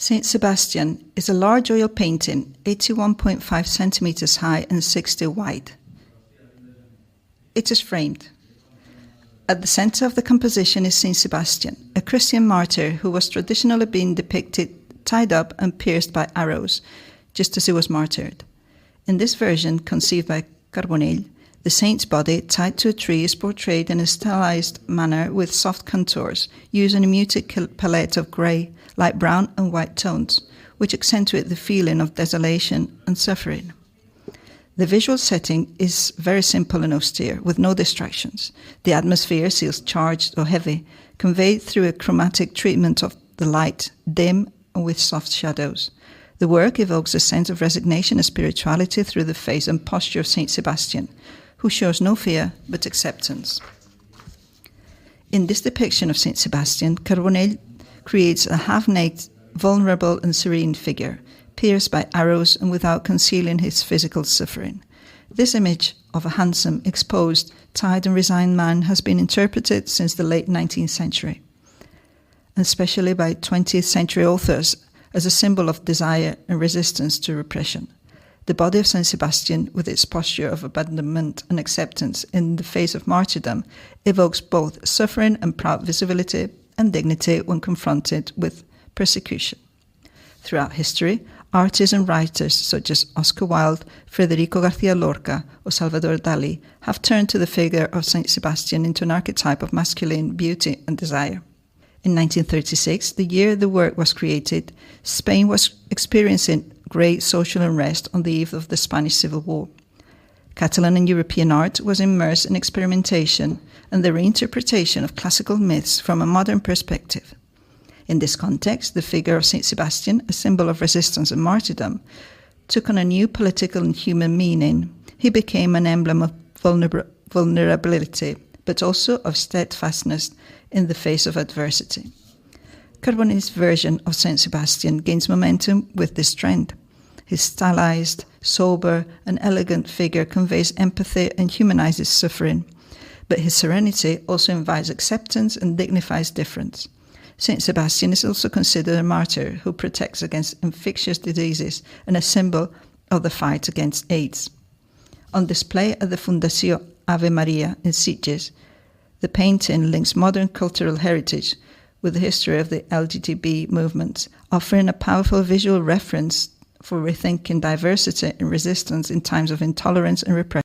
Saint Sebastian is a large oil painting, 81.5 centimeters high and 60 wide. It is framed. At the center of the composition is Saint Sebastian, a Christian martyr who was traditionally being depicted tied up and pierced by arrows, just as he was martyred. In this version, conceived by Carbonell, the saint's body, tied to a tree, is portrayed in a stylized manner with soft contours, using a muted palette of grey, light brown and white tones, which accentuate the feeling of desolation and suffering. The visual setting is very simple and austere, with no distractions. The atmosphere feels charged or heavy, conveyed through a chromatic treatment of the light, dim and with soft shadows. The work evokes a sense of resignation and spirituality through the face and posture of Saint Sebastian, who shows no fear but acceptance. In this depiction of Saint Sebastian, Carbonell creates a half-naked, vulnerable and serene figure, pierced by arrows and without concealing his physical suffering. This image of a handsome, exposed, tied and resigned man has been interpreted since the late 19th century, especially by 20th century authors, as a symbol of desire and resistance to repression. The body of Saint Sebastian, with its posture of abandonment and acceptance in the face of martyrdom, evokes both suffering and proud visibility and dignity when confronted with persecution. Throughout history, artists and writers such as Oscar Wilde, Federico García Lorca, or Salvador Dalí have turned to the figure of Saint Sebastian into an archetype of masculine beauty and desire. In 1936, the year the work was created, Spain was experiencing great social unrest on the eve of the Spanish Civil War. Catalan and European art was immersed in experimentation and the reinterpretation of classical myths from a modern perspective. In this context, the figure of Saint Sebastian, a symbol of resistance and martyrdom, took on a new political and human meaning. He became an emblem of vulnerability, but also of steadfastness in the face of adversity. Carbonell's version of Saint Sebastian gains momentum with this trend. His stylized, sober, and elegant figure conveys empathy and humanizes suffering, but his serenity also invites acceptance and dignifies difference. Saint Sebastian is also considered a martyr who protects against infectious diseases and a symbol of the fight against AIDS. On display at the Fundació Ave Maria in Sitges, the painting links modern cultural heritage with the history of the LGBT movement, offering a powerful visual reference for rethinking diversity and resistance in times of intolerance and repression.